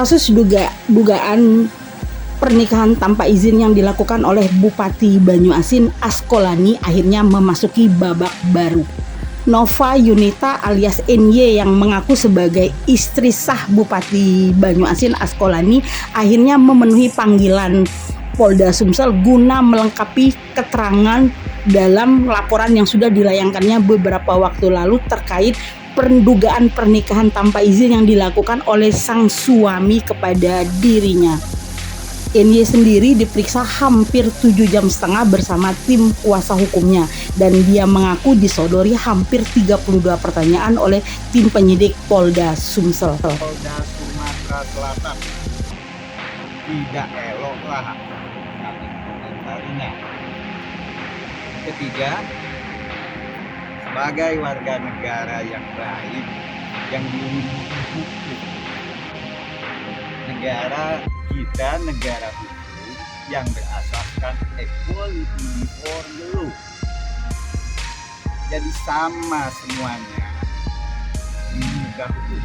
Kasus dugaan pernikahan tanpa izin yang dilakukan oleh Bupati Banyuasin Askolani akhirnya memasuki babak baru. Nova Yunita alias NY yang mengaku sebagai istri sah Bupati Banyuasin Askolani akhirnya memenuhi panggilan Polda Sumsel guna melengkapi keterangan dalam laporan yang sudah dilayangkannya beberapa waktu lalu terkait pendugaan pernikahan tanpa izin yang dilakukan oleh sang suami kepada dirinya. NY sendiri diperiksa hampir 7,5 jam bersama tim kuasa hukumnya dan dia mengaku disodori hampir 32 pertanyaan oleh tim penyidik Polda Sumsel. Polda Sumatera Selatan tidak eloklah kami komentarinya. Ketiga, sebagai warga negara yang baik yang dilindungi hukum, negara kita negara hukum yang berasaskan equality before the law. Jadi sama semuanya di muka hukum.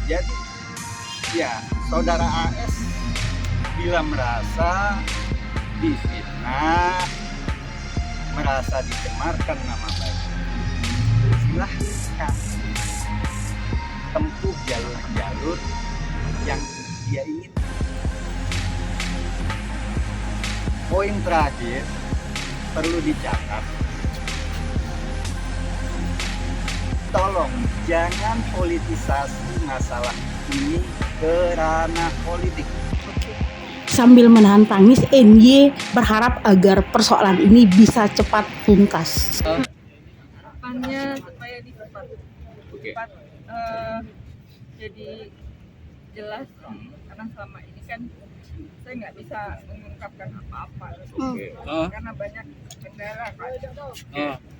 Jadi ya saudara AS bila merasa difitnah, merasa dicemarkan nama baik, silahkan tempuh jalur-jalur yang dia ingin. Poin terakhir perlu dicatat, tolong jangan politisasi masalah ini ke ranah politik. Sambil menahan tangis, NY berharap agar persoalan ini bisa cepat tuntas. Harapannya supaya cepat jadi jelas, karena selama ini kan saya nggak bisa mengungkapkan apa-apa karena banyak kendala kan.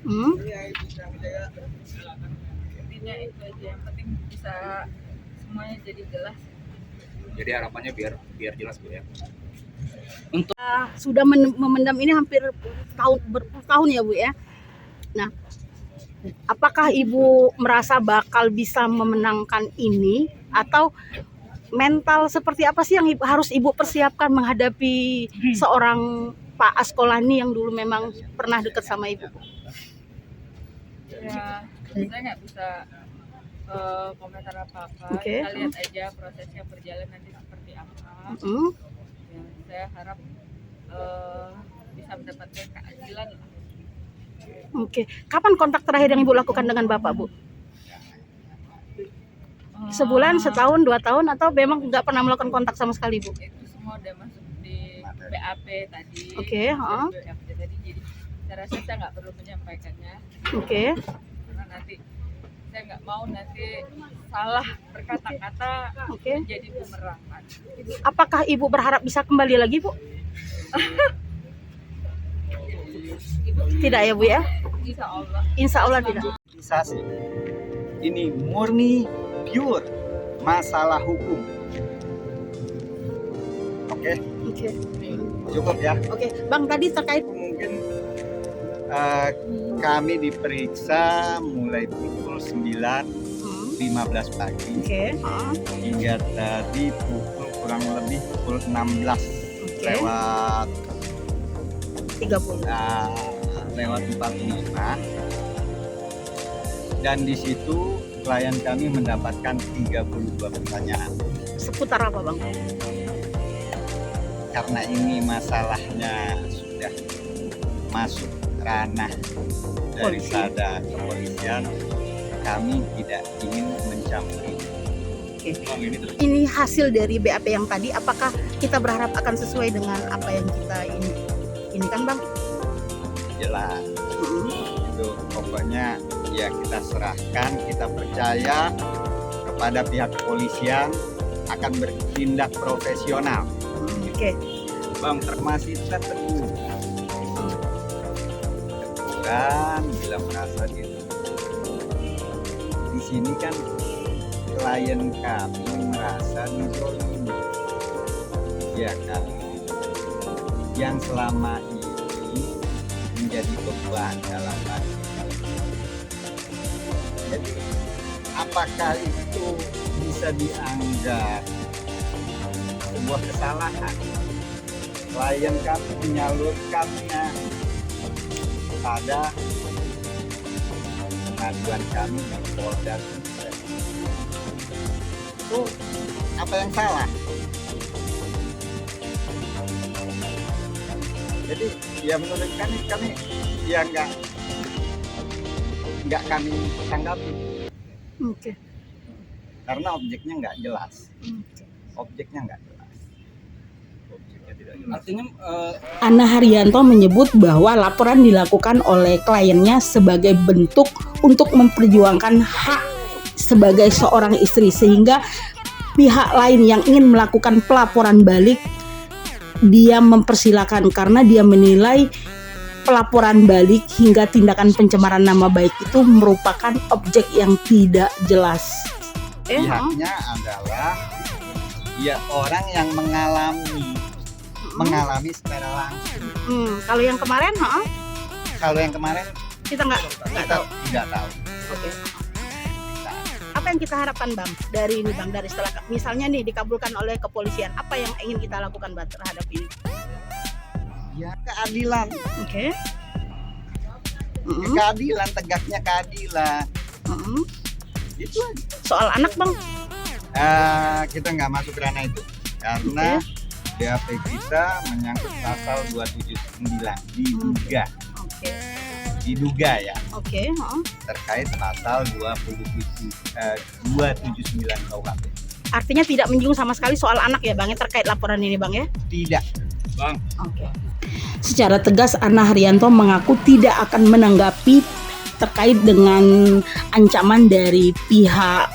Intinya itu aja, yang penting bisa semuanya jadi jelas. Jadi harapannya biar jelas Bu ya. Untuk sudah memendam ini hampir bertahun ya Bu ya. Nah, apakah Ibu merasa bakal bisa memenangkan ini atau mental seperti apa sih yang harus Ibu persiapkan menghadapi seorang Pak Askolani yang dulu memang pernah dekat sama Ibu? Ya, saya nggak bisa komentar apa-apa. Oke. Kita lihat aja prosesnya berjalan nanti seperti apa. Ya, saya harap bisa mendapatkan keadilan. Oke. Kapan kontak terakhir yang Ibu lakukan dengan Bapak, Bu? Sebulan, setahun, 2 tahun, atau memang nggak pernah melakukan kontak sama sekali, Bu? Itu semua udah masuk di BAP tadi. Oke, BAP tadi, jadi saya rasa saya nggak perlu menyampaikannya. Oke. Karena nanti saya nggak mau nanti salah berkata-kata jadi bumerang. Apakah Ibu berharap bisa kembali lagi, Bu? Tidak ya, Bu ya? Insya Allah. Insya Allah tidak. Politisasi ini murni pure masalah hukum. Oke, cukup ya. Oke, Bang, tadi terkait Mungkin kami diperiksa mulai pukul 9.15 pagi hingga tadi kurang lebih pukul 16 lewat 30. Lewat 45, dan di situ klien kami mendapatkan 32 pertanyaan. Seputar apa, Bang? Karena ini masalahnya sudah masuk ranah daripada kepolisian, kami tidak ingin mencampuri. Ini hasil dari BAP yang tadi, apakah kita berharap akan sesuai dengan apa yang kita ini kan, Bang? Jelas. Itu pokoknya ya kita serahkan, kita percaya kepada pihak kepolisian akan bertindak profesional. Bang, masih tertegun dan bila merasa di sini kan klien kami merasa dizolimi, ya kan, yang selama ini menjadi beban dalam hati. Jadi apakah itu bisa dianggap sebuah kesalahan. Klien kami menyalurkannya pada pengaduan kami di Polda Sumsel. Itu apa yang salah? Jadi ya menurut kami ya nggak kami tanggapi. Oke. Karena objeknya nggak jelas. Objeknya tidak jelas. Artinya Anna Haryanto menyebut bahwa laporan dilakukan oleh kliennya sebagai bentuk untuk memperjuangkan hak sebagai seorang istri, sehingga pihak lain yang ingin melakukan pelaporan balik dia mempersilakan karena dia menilai pelaporan balik hingga tindakan pencemaran nama baik itu merupakan objek yang tidak jelas. Pihaknya adalah ya orang yang mengalami secara langsung. Kalau yang kemarin, Kalau yang kemarin kita nggak tahu. Tidak tahu. Oke. Apa yang kita harapkan Bang dari ini Bang, dari setelah misalnya nih dikabulkan oleh kepolisian, apa yang ingin kita lakukan Bang terhadap ini? Ya keadilan. Oke. Keadilan, tegaknya keadilan. Itu aja. Soal anak Bang? Kita nggak masuk ke ranah itu karena BAP kita menyangkut pasal 279 diduga ya. Oke. Terkait pasal 279 KUHP. Artinya tidak menyinggung sama sekali soal anak ya Bang ya, terkait laporan ini Bang ya? Tidak. Bang, Oke. Secara tegas Anna Haryanto mengaku tidak akan menanggapi terkait dengan ancaman dari pihak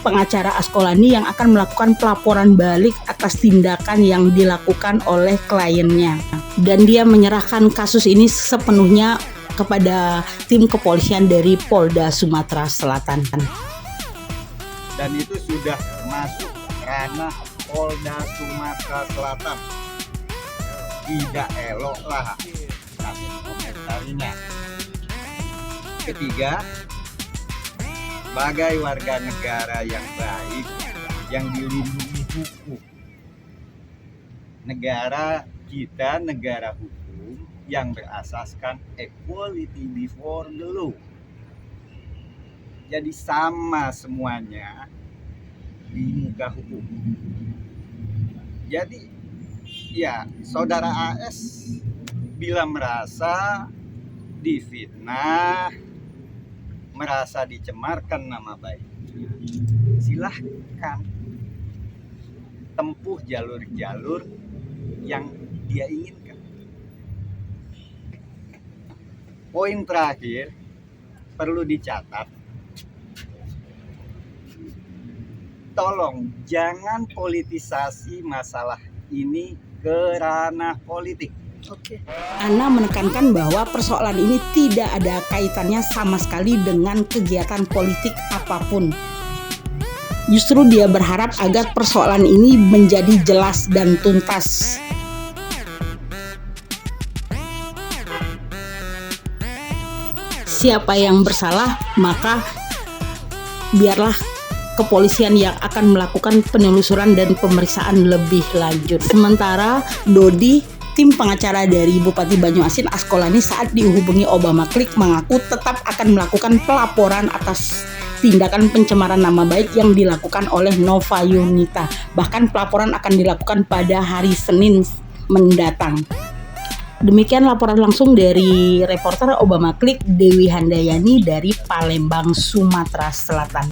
pengacara Askolani yang akan melakukan pelaporan balik atas tindakan yang dilakukan oleh kliennya. Dan dia menyerahkan kasus ini sepenuhnya kepada tim kepolisian dari Polda Sumatera Selatan. Dan itu sudah masuk ranah Polda Sumatera Selatan. Tidak eloklah kami komentarinya. Ketiga, sebagai warga negara yang baik, yang dilindungi hukum. Negara kita negara hukum yang berasaskan equality before the law. Jadi sama semuanya di muka hukum. Jadi ya saudara AS bila merasa difitnah, merasa dicemarkan nama baiknya, silahkan tempuh jalur-jalur yang dia inginkan. Poin terakhir perlu dicatat, tolong jangan politisasi masalah ini ke ranah politik. Oke. Anna menekankan bahwa persoalan ini tidak ada kaitannya sama sekali dengan kegiatan politik apapun. Justru dia berharap agar persoalan ini menjadi jelas dan tuntas. Siapa yang bersalah, maka biarlah kepolisian yang akan melakukan penelusuran dan pemeriksaan lebih lanjut. Sementara Dodi, tim pengacara dari Bupati Banyuasin Askolani, saat dihubungi Obama Klik mengaku tetap akan melakukan pelaporan atas tindakan pencemaran nama baik yang dilakukan oleh Nova Yunita. Bahkan pelaporan akan dilakukan pada hari Senin mendatang. Demikian laporan langsung dari reporter Obama Klik Dewi Handayani dari Palembang, Sumatera Selatan.